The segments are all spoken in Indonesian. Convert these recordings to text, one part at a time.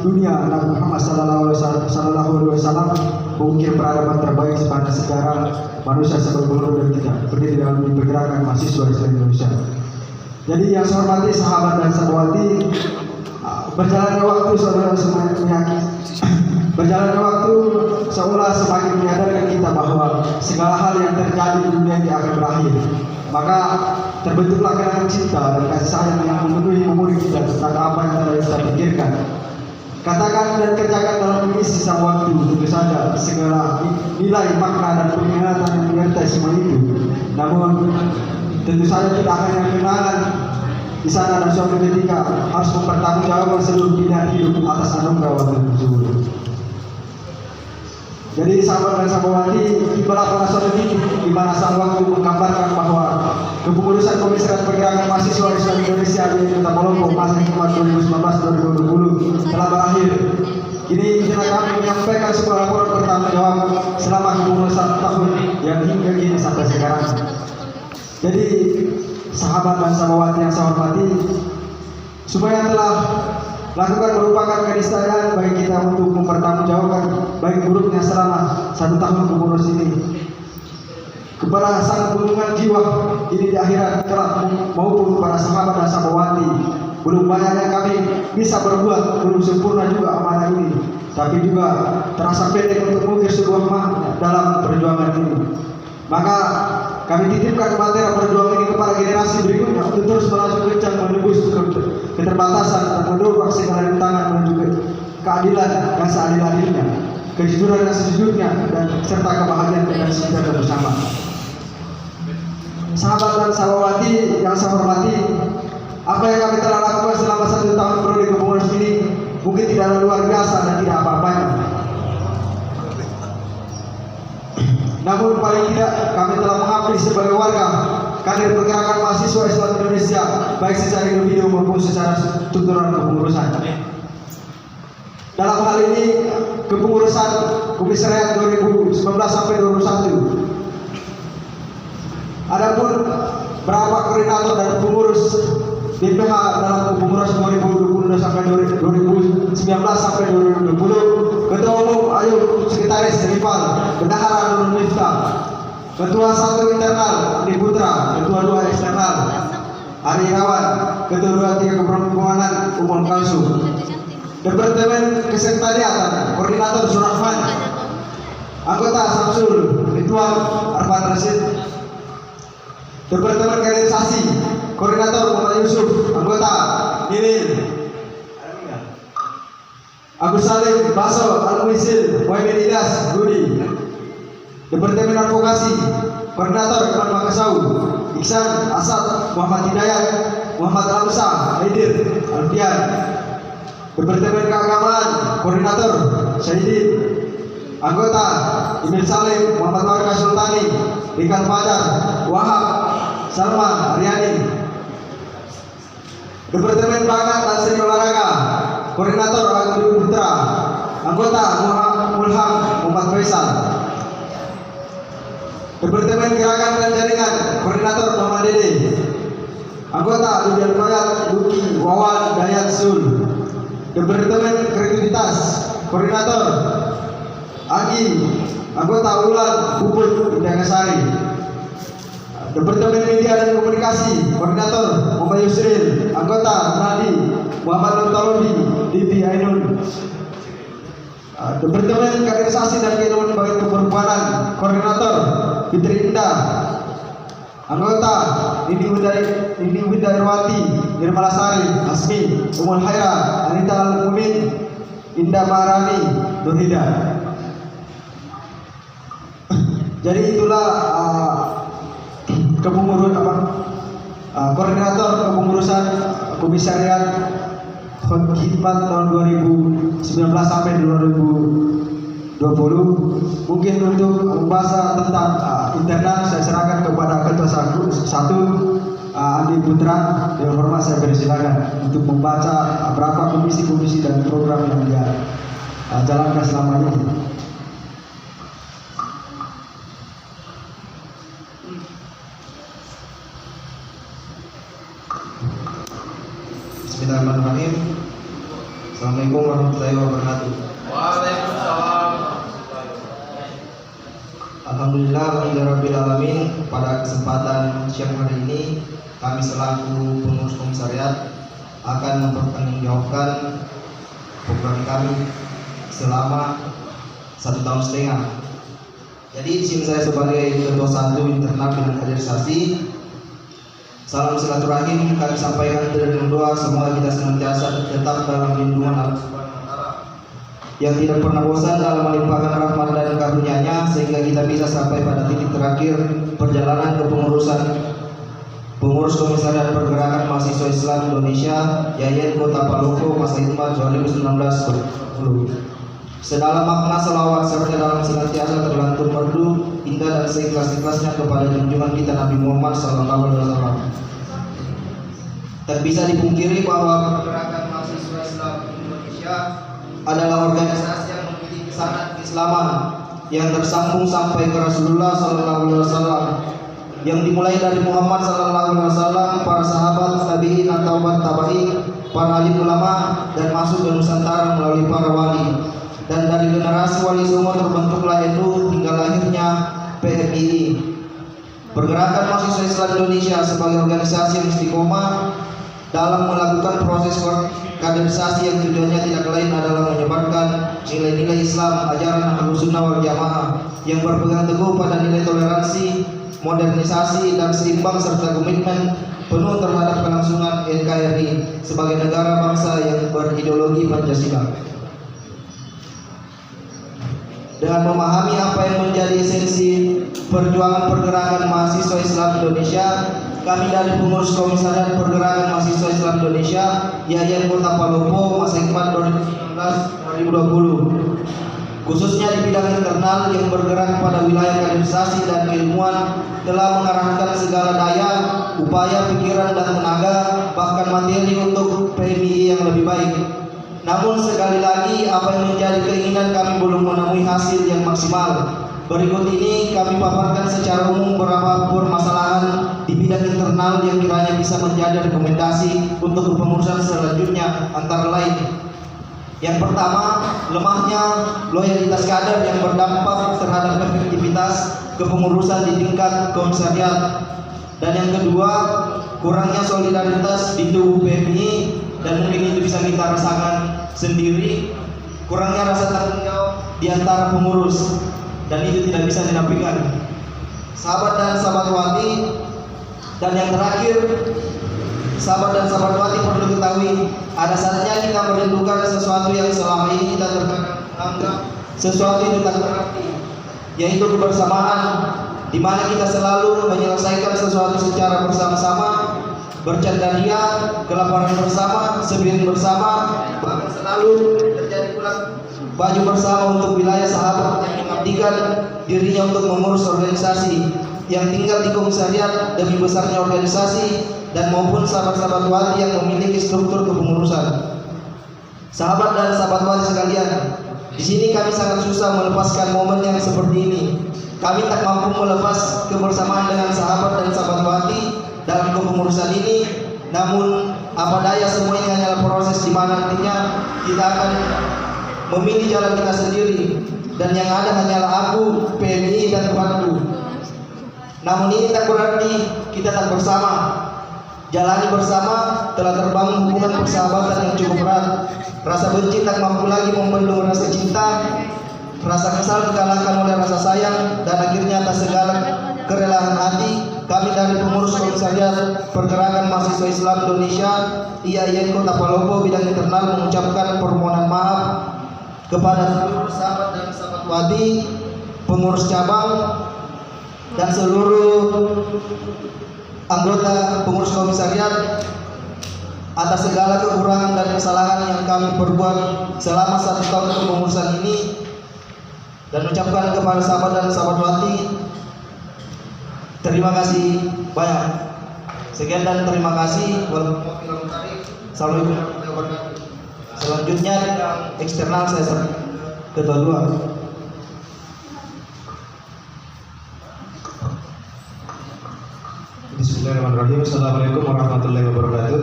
dunia Nabi Muhammad Sallallahu Alaihi Wasallam mengukir peradaban terbaik sepanjang sejarah manusia sebelum dan kita berdiri dalam pergerakan mahasiswa Islam Indonesia. Jadi yang saya hormati sahabat dan sahabati, berjalannya waktu saudara semakin meyakinkan, berjalannya waktu seolah semakin menyadarkan kita bahwa segala hal yang terjadi di dunia ini akan berakhir. Maka terbentuklah kenangan cinta dan kasih sayang yang memenuhi memori kita tentang apa yang telah kita pikirkan, katakan dan kerjakan dalam mengisi sisa waktu. Tentu saja segala nilai, makna dan pengingatan yang menyertai semua itu. Namun tentu saja tidak hanya kenangan di sana dan suatu ketika harus mempertanggungjawabkan seluruh pilihan hidup atas anugerah waktu tersebut. Jadi sahabat dan sahabati, ibarat pada suatu titik di mana sang waktu menggambarkan bahwa kepengurusan Komisariat Pergerakan Mahasiswa Islam Indonesia di Kota Moloko masa hikmat 2019-2020 telah berakhir. Kini izinkan kami menyampaikan sebuah laporan bertanggung jawab selama kepengurusan tahun yang hingga kini sampai sekarang. Jadi sahabat dan sahabati yang saya hormati, supaya telah lakukan merupakan keniscayaan bagi kita untuk mempertanggungjawabkan baik buruknya selama 1 tahun pengurus ini kepada sang gunungan jiwa ini di akhirat kelak maupun para sahabat dan sahabati. Belum banyaknya kami bisa berbuat, belum sempurna juga amanah ini, tapi juga terasa pendek untuk mengukir sebuah makna dalam perjuangan ini. Maka kami titipkan materi perjuangan ini kepada generasi berikutnya untuk terus melaju kencang menembus keterbatasan dan mendorong segala rintangan menuju keadilan yang seadil-adilnya, kejujuran yang sejujurnya, dan serta kebahagiaan dengan sejahtera bersama. Sahabat dan sahabati yang saya hormati, apa yang kami telah lakukan selama 1 tahun periode kepengurus ini mungkin tidaklah luar biasa dan tidak apa-apanya. Namun paling tidak kami telah mengabdi sebagai warga kader pergerakan mahasiswa Islam Indonesia, baik secara individu maupun secara struktural kepengurusan. Dalam hal ini kepengurusan Komisariat 2019 sampai 2021. Adapun berapa koordinator dan pengurus BPH dalam kepengurusan 2020 sampai 2019 sampai 2020. Ketua Umum Ayu Sekretaris Rival Bendahara Nurul Miftah, Ketua 1 Internal Andi Putra, Ketua 2 Eksternal Ari Irawan, Ketua 2 3 Keperhimpunan Umum Kalsu, Departemen Kesekretariatan Koordinator Surahman, Anggota Samsul Ridwan Arfan Rashid, Departemen Kaderisasi Koordinator Muhammad Yusuf, Anggota Nilin Agus Salim Baso Al-Muisil Muhammad Ilyas Budi, Departemen Advokasi Koordinator Iman Makasau Iksan Asad Muhammad Hidayat Muhammad Ramsa Haidir Alfian, Departemen Keagamaan Koordinator Syahidin, Anggota Emil Salim Muhammad Warga Sultani Rikal Fajar Wahab Salma Aryani, Departemen Bakat dan Seni Olahraga Koordinator Agri Putra, Anggota Mulham Muhammad Faisal, Departemen Gerakan dan Jaringan Koordinator Muhammad Dede, Anggota Dudian Fayat Luki Wawan Dayat Sul, Departemen Kreativitas Koordinator Agi, Anggota Ulan Puput Indagasari, Departemen Media dan Komunikasi Koordinator Muhammad Yusril, Anggota Nadi Muhammad Nurtalodi Divi Ainun, Departemen Kaderisasi dan Keilmuan Bagi Keperempuanan Koordinator Fitri Indah, Anggota Nini Widairwati Nirmala Sari Asmi Umul Haira Anita Al-Mumin Indah Maharani Nurhida. Jadi itulah koordinator kepengurusan Komisariat Hikmat tahun 2019 sampai 2020. Mungkin untuk membahas tentang internal saya serahkan kepada Ketua 1 Andi Putra. Dengan hormat saya persilakan untuk membaca berapa komisi-komisi dan program yang dia jalankan selama ini. Bismillahirrahmanirrahim. Assalamualaikum warahmatullahi wabarakatuh. Waalaikumsalam. Alhamdulillahirabbil alamin. Pada kesempatan siang hari ini kami selaku pengurus komisariat akan mempertanggungjawabkan program kami selama 1,5 tahun. Jadi di sini saya sebagai ketua satu internal bidang kaderisasi. Salam silaturahim kami sampaikan dengan doa semoga kita senantiasa tetap dalam lindungan Allah Subhanahu wa Ta'ala yang tidak pernah bosan dalam melimpahkan rahmat dan karunia-Nya sehingga kita bisa sampai pada titik terakhir perjalanan kepengurusan pengurus Komisariat Pergerakan Mahasiswa Islam Indonesia Yayan Kota Palopo masa hikmat 2019-2020. Sedalam makna selawat serta dalam senantiasa terlantur merdu indah dan seikhlas-ikhlasnya kepada junjungan kita Nabi Muhammad SAW. Tak bisa dipungkiri bahwa Pergerakan Mahasiswa Islam Indonesia adalah organisasi yang memiliki sanad keislaman yang tersambung sampai ke Rasulullah SAW, yang dimulai dari Muhammad SAW, para sahabat, tabi'in atau tabi'in, para alim ulama dan masuk ke Nusantara melalui para wali. Dan dari generasi wali semua terbentuklah NU hingga lahirnya PMII. Pergerakan Mahasiswa Islam Indonesia sebagai organisasi yang istiqomah dalam melakukan proses kaderisasi yang tujuannya tidak lain adalah menyebarkan nilai-nilai Islam, ajaran Ahlus Sunnah wal Jamaah yang berpegang teguh pada nilai toleransi, modernisasi dan seimbang serta komitmen penuh terhadap kelangsungan NKRI sebagai negara bangsa yang berideologi Pancasila. Dengan memahami apa yang menjadi esensi perjuangan pergerakan mahasiswa Islam Indonesia, kami dari pengurus Komisariat Pergerakan Mahasiswa Islam Indonesia Yayan Kota Palopo masa hikmat 2019-2020, khususnya di bidang internal yang bergerak pada wilayah kaderisasi dan keilmuan, telah mengarahkan segala daya, upaya, pikiran dan tenaga, bahkan materi untuk PMII yang lebih baik. Namun sekali lagi apa yang menjadi keinginan kami belum menemui hasil yang maksimal. Berikut ini kami paparkan secara umum beberapa permasalahan di bidang internal yang kiranya bisa menjadi rekomendasi untuk kepengurusan selanjutnya, antara lain: yang pertama, lemahnya loyalitas kader yang berdampak terhadap efektivitas kepengurusan di tingkat komisariat. Dan yang kedua, kurangnya solidaritas di tubuh PMI, dan mungkin itu bisa kita rasakan sendiri, kurangnya rasa tanggung jawab di antara pengurus, dan itu tidak bisa dinafikan. Sahabat dan sahabatwati, dan yang terakhir, sahabat dan sahabatwati perlu ketahui, ada saatnya kita merindukan sesuatu yang selama ini kita teranggap sesuatu yang tak berarti, yaitu kebersamaan, di mana kita selalu menyelesaikan sesuatu secara bersama-sama, bercanda ria, kelaparan bersama, sepiring bersama, bahkan selalu terjadi pula baju bersama untuk wilayah sahabat yang mengabdikan dirinya untuk mengurus organisasi yang tinggal di komisariat demi besarnya organisasi, dan maupun sahabat-sahabat wati yang memiliki struktur kepengurusan. Sahabat dan sahabat wati sekalian, di sini kami sangat susah melepaskan momen yang seperti ini. Kami tak mampu melepas kebersamaan dengan sahabat dan sahabat wati dalam kepengurusan ini. Namun apa daya, semua ini hanyalah proses di mana nantinya kita akan memilih jalan kita sendiri, dan yang ada hanyalah aku, PMI dan Tuhanku. Namun ini tak berarti kita tak bersama. Jalani bersama telah terbangun hubungan persahabatan yang cukup erat. Rasa benci tak mampu lagi membendung rasa cinta. Rasa kesal dikalahkan oleh rasa sayang, dan akhirnya atas segala kerelaan hati, kami dari pengurus Komisariat Pergerakan Mahasiswa Islam Indonesia IAIN Kota Palopo bidang internal mengucapkan permohonan maaf kepada seluruh sahabat dan sahabat wati, pengurus cabang, dan seluruh anggota pengurus komisariat atas segala kekurangan dan kesalahan yang kami perbuat selama 1 tahun kepengurusan ini, dan ucapkan kepada sahabat dan sahabat wati terima kasih banyak. Sekian dan terima kasih. Assalamualaikum warahmatullahi wabarakatuh. Selanjutnya yang eksternal saya serahkan ke ketua 2. Bismillahirrahmanirrahim. Assalamualaikum warahmatullahi wabarakatuh.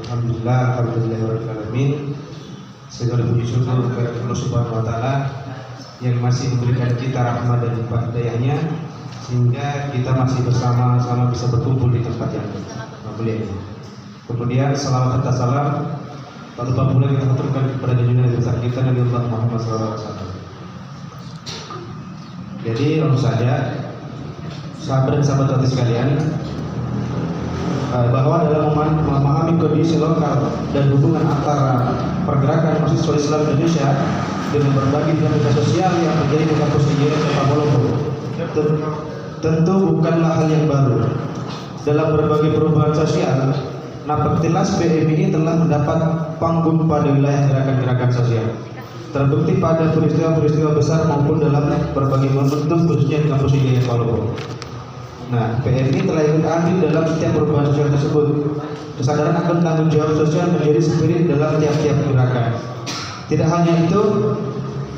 Alhamdulillahirrahmanirrahim. Segala puji syukur kepada Allah Subhanahu wa Ta'ala yang masih memberikan kita rahmat dan limpah dayanya sehingga kita masih bersama-sama bisa berkumpul di tempat yang mulia ini. Kemudian salawat serta salam tak lupa pula kita aturkan kepada junjungan besar kita Nabi Muhammad SAW. Jadi langsung saja, sahabat dan sahabat sekalian, bahwa dalam memahami kondisi lokal dan hubungan antara pergerakan mahasiswa Islam Indonesia dengan berbagai dinamika sosial yang terjadi di kampus IAIN Kota Palopo, tentu bukanlah hal yang baru. Dalam berbagai perubahan sosial, nampak jelas PM ini telah mendapat panggung pada wilayah gerakan-gerakan sosial. Terbukti pada peristiwa-peristiwa besar maupun dalam berbagai momentum khususnya di kampus IAIN Palopo. Nah, PMI telah ikut andil dalam setiap perubahan sosial tersebut. Kesadaran akan tanggung jawab sosial menjadi spirit dalam tiap-tiap gerakan. Tidak hanya itu,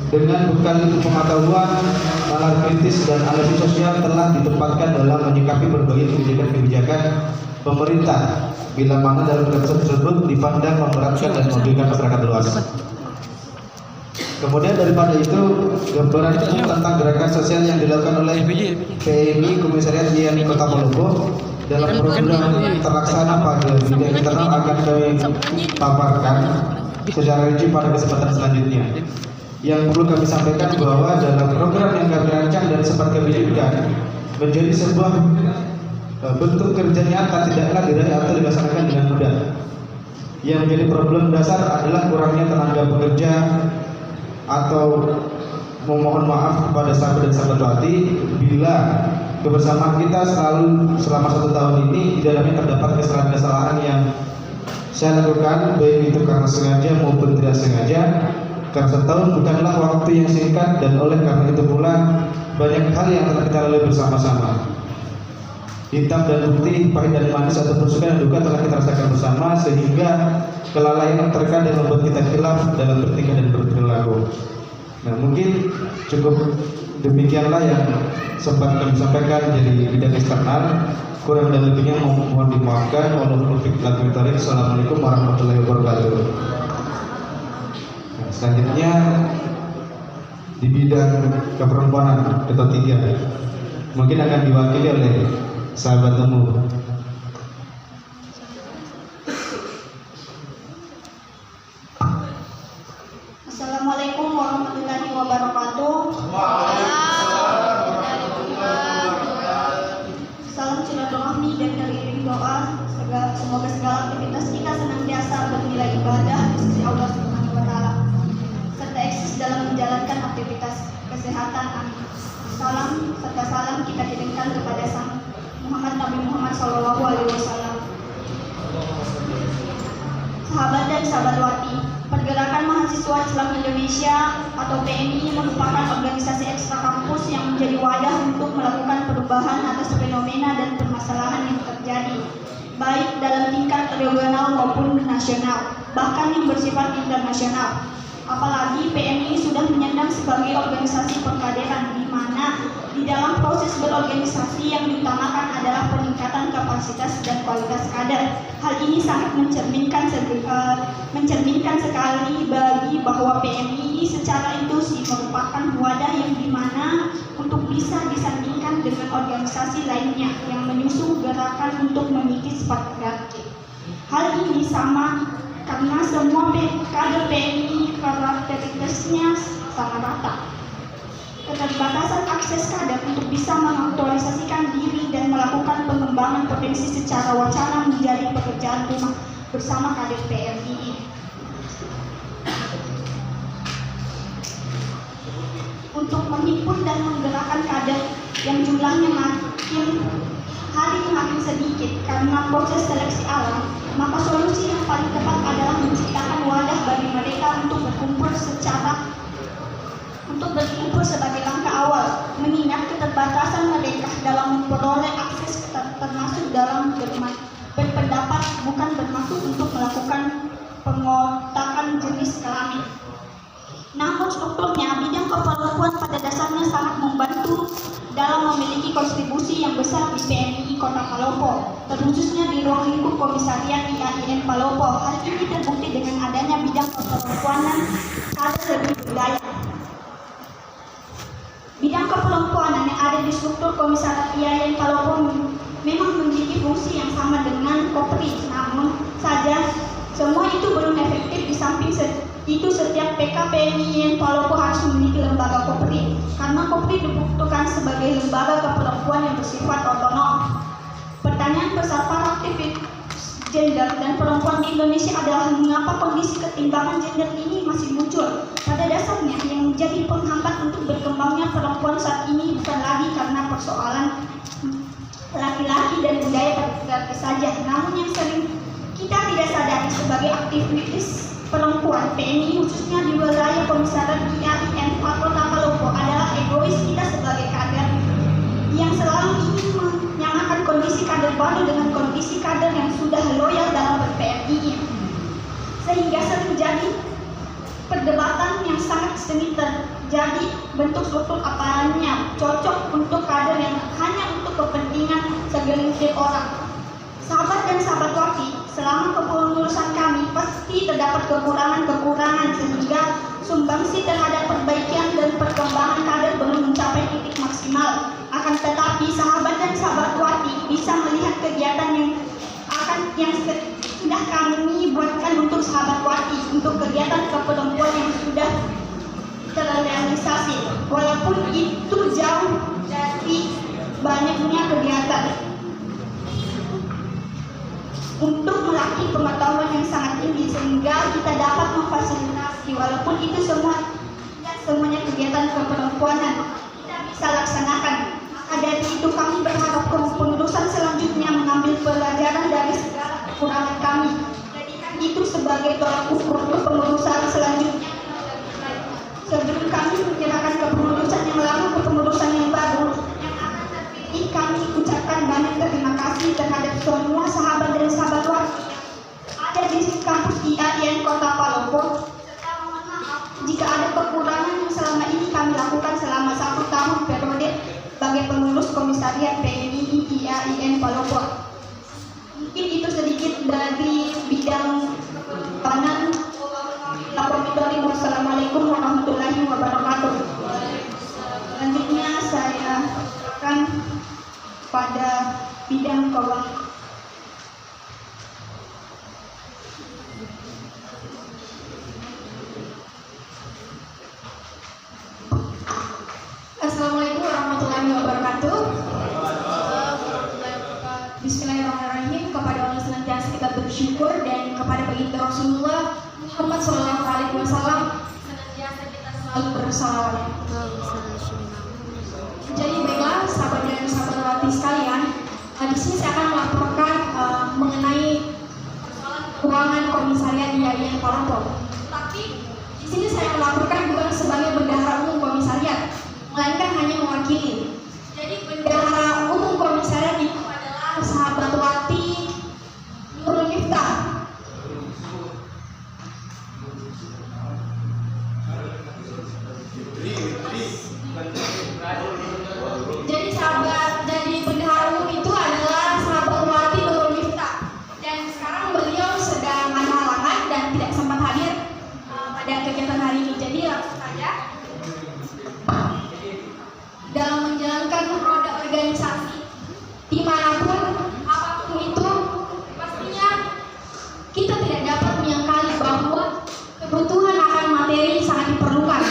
dengan bekal pengetahuan, nalar kritis dan analisis sosial telah ditempatkan dalam menyikapi berbagai kebijakan pemerintah, bila mana dalam konsep tersebut dipandang memberatkan dan merugikan masyarakat luas. Kemudian daripada itu, gambaran tentang gerakan sosial yang dilakukan oleh PMI Komisariat IAIN Kota Palopo dalam program terlaksana pada bidang internal akan kami paparkan secara rinci pada kesempatan selanjutnya. Yang perlu kami sampaikan bahwa dalam program yang kami rancang dan sempat kami wujudkan menjadi sebuah bentuk kerja nyata tidaklah diraih atau dilaksanakan dengan mudah. Yang menjadi problem dasar adalah kurangnya tenaga pekerja atau memohon maaf kepada sahabat dan sahabat wati bila kebersamaan kita selalu selama 1 tahun ini di dalamnya terdapat kesalahan-kesalahan yang saya lakukan, baik itu karena sengaja maupun tidak sengaja, karena 1 tahun bukanlah waktu yang singkat dan oleh karena itu pula banyak hal yang telah kita lalui bersama-sama. Hitam dan putih, pahit dan manis ataupun suka dan duka telah kita rasakan bersama sehingga kelalaian terkadang membuat kita khilaf dalam bertingkah dan berperilaku. Nah, mungkin cukup demikianlah yang sempat kami sampaikan dari bidang eksternal. Kurang dan lebihnya mohon dimaafkan. Wassalamualaikum warahmatullahi wabarakatuh. Nah, selanjutnya di bidang keperempuanan ketua 3 mungkin akan diwakili oleh sahabat temu. Assalamualaikum warahmatullahi wabarakatuh. Salam silaturahmi dan teriring doa. Semoga segala aktivitas kita senantiasa bernilai ibadah di sisi Allah Subhanahu wa Ta'ala, serta eksis dalam menjalankan aktivitas kesehatan. Amin. Salam serta salam kita kirimkan kepada Sang Nabi Muhammad SAW. Sahabat dan sahabat wati, Pergerakan Mahasiswa Islam Indonesia atau PMI merupakan organisasi ekstra kampus yang menjadi wadah untuk melakukan perubahan atas fenomena dan permasalahan yang terjadi, baik dalam tingkat regional maupun nasional, bahkan yang bersifat internasional. Apalagi PMI sudah menyandang sebagai organisasi perkaderan, di mana di dalam proses berorganisasi yang diutamakan adalah peningkatan kapasitas dan kualitas kader. Hal ini sangat mencerminkan sekali bagi bahwa PMI secara inklusif merupakan wadah yang dimana untuk bisa disandingkan dengan organisasi lainnya yang menyusun gerakan untuk mengikis patriarki. Hal ini sama karena semua kader PMI karakteristiknya sama rata. Keterbatasan akses kader untuk bisa mengaktualisasikan diri dan melakukan pengembangan potensi secara wacana menjadi pekerjaan rumah bersama kader PMI. Untuk menghimpun dan menggerakkan kader yang jumlahnya makin hari makin sedikit karena proses seleksi alam, maka solusi yang paling tepat adalah menciptakan wadah bagi mereka untuk berkumpul sebagai langkah awal, mengingat keterbatasan mereka dalam memperoleh akses termasuk dalam berpendapat, bukan bermaksud untuk melakukan pengotakan jenis kelamin. Namun strukturnya bidang keperluan pada dasarnya sangat membantu dalam memiliki kontribusi yang besar di PMI Kota Palopo, terkhususnya di ruang lingkup Komisariat IAIN Palopo. Hal ini terbukti dengan adanya bidang keperempuanan kader lebih berdaya. Bidang keperempuanan yang ada di struktur Komisariat IAIN Palopo memang memiliki fungsi yang sama dengan Kopri, namun saja semua itu belum efektif. Di samping itu setiap PKPMI Palopo harus memiliki lembaga Kopri, karena Kopri dibutuhkan sebagai lembaga keperempuan yang bersifat otonom. Pertanyaan besar para aktivis gender dan perempuan di Indonesia adalah mengapa kondisi ketimbangan gender ini masih muncul. Pada dasarnya yang menjadi penghambat untuk berkembangnya perempuan saat ini bukan lagi karena persoalan laki-laki dan budaya patriarki saja, namun yang sering kita tidak sadari sebagai aktivis perempuan PMI khususnya di wilayah Komisariat IAIN Kota Palopo adalah egois kita sebagai kader yang selalu ingin menyamakan kondisi kader baru dengan kondisi kader yang sudah loyal dalam ber-PMI, sehingga sering jadi perdebatan yang sangat sengit terjadi. Bentuk struktur apalanya cocok untuk kader yang hanya untuk kepentingan segelintir orang. Sahabat dan sahabat Wati, selama kepengurusan kami pasti terdapat kekurangan-kekurangan sehingga sumbangsi terhadap perbaikan dan perkembangan kader belum mencapai titik maksimal. Akan tetapi sahabat dan sahabat Wati bisa melihat kegiatan yang sudah kami buatkan untuk sahabat Wati, untuk kegiatan keperempuan yang sudah terrealisasi, walaupun itu jauh dari banyaknya kegiatan. Untuk melatih pengetahuan yang sangat tinggi sehingga kita dapat memfasilitasi, walaupun itu semuanya kegiatan keperempuanan kita bisa laksanakan. Maka dari itu kami berharap kepengurusan selanjutnya mengambil pelajaran dari segala kekurangan kami, jadikan itu sebagai tolak ukur kepengurusan selanjutnya. Sebelum kami menyerahkan kepengurusan yang lama ke kepengurusan yang baru yang akan terpilih, kami ucapkan banyak terima kasih terhadap semua sahabat dan sahabat Wati yang ada di kampus IAIN Kota Palopo, serta mohon maaf jika ada kekurangan yang selama ini kami lakukan selama 1 tahun periode sebagai pengurus Komisariat PMI IAIN Palopo. Mungkin itu sedikit dari bidang panel. Wassalamualaikum warahmatullahi wabarakatuh. Selanjutnya saya akan pada bidang keuangan. Assalamualaikum warahmatullahi wabarakatuh. Bismillahirrahmanirrahim. Kepada Allah senantiasa kita bersyukur, dan kepada baginda Rasulullah Muhammad SAW senantiasa kita selalu bersalawat. Jadi baiklah sahabat dan sahabat Wati sekalian, di sini saya akan melaporkan mengenai persoalan keuangan Komisariat IAIN Palopo. Tapi di sini saya melaporkan bukan sebagai bendahara umum Komisariat, melainkan hanya mewakili. Jadi bendahara umum Komisariat itu adalah sahabat Wati Nurul Miftah. Jadi sahabat dari bendahara umum itu adalah sahabat Wati Nurul Miftah, dan sekarang beliau sedang ada halangan dan tidak sempat hadir pada kegiatan hari ini. Jadi langsung saja dalam menjalankan roda organisasi dimanapun apapun itu, pastinya kita tidak dapat menyangkali bahwa kebutuhan akan materi sangat diperlukan.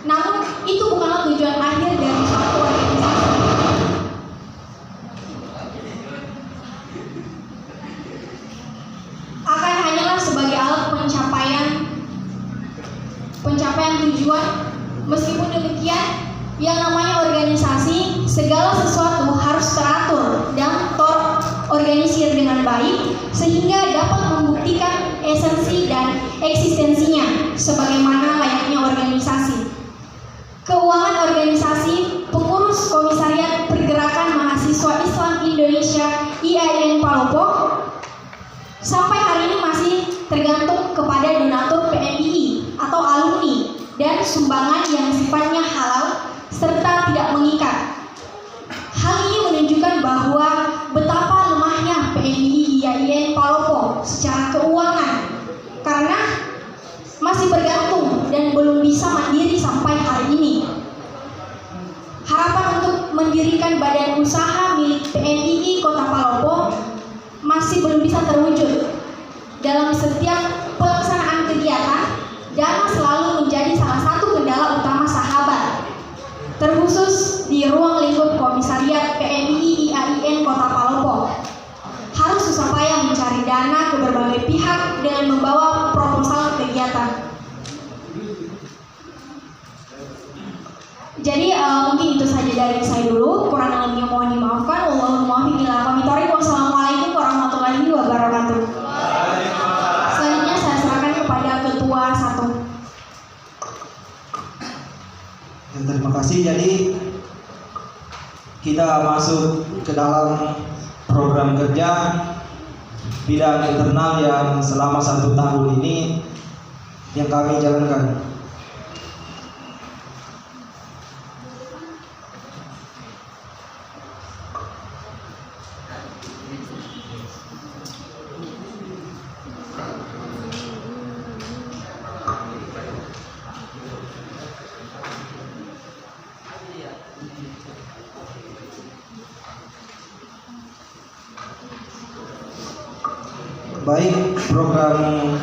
Namun itu bukanlah tujuan akhir dari suatu organisasi. Akan hanyalah sebagai alat pencapaian tujuan. Meskipun demikian, yang namanya organisasi, segala sesuatu harus teratur dan terorganisir dengan baik sehingga dapat membuktikan esensi dan eksistensinya sebagaimana layaknya organisasi. Keuangan organisasi pengurus Komisariat Pergerakan Mahasiswa Islam Indonesia IAIN Palopo sampai hari ini masih tergantung kepada donatur PMI atau alumni dan sumbangan yang sifatnya halal serta tidak mengikat. Hal ini menunjukkan bahwa dan belum bisa mandiri sampai hari ini. Harapan untuk mendirikan badan usaha milik PNII Kota Palopo masih belum bisa terwujud. Dalam setiap pelaksanaan kegiatan, dana selalu menjadi salah satu kendala utama sahabat, terkhusus di ruang lingkup Komisariat PNII IAIN Kota Palopo. Harus susah payah mencari dana ke berbagai pihak dengan membawa proposal kegiatan. Jadi mungkin itu saja dari saya dulu. Kurang lebihnya mohon dimaafkan. Wallahul muwaffiq ila aqwamit thoriq. Wassalamualaikum warahmatullahi wabarakatuh. Selanjutnya saya serahkan kepada Ketua 1. Terima kasih. Jadi kita masuk ke dalam program kerja bidang internal yang selama 1 tahun ini yang kami jalankan. Baik, program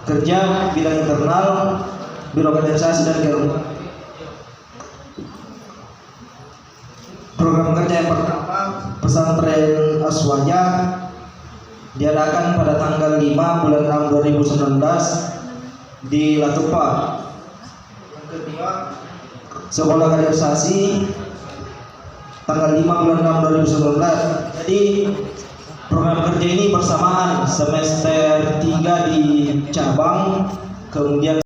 kerja bidang internal, birokratisasi dan keilmuan. Program kerja yang pertama, pesantren Aswaya diadakan pada tanggal 5 bulan 6 2019 di Latupa. Yang kedua, sekolah kaderisasi tanggal 5 bulan 6 2019. Jadi program kerja ini bersamaan semester 3 di cabang, kemudian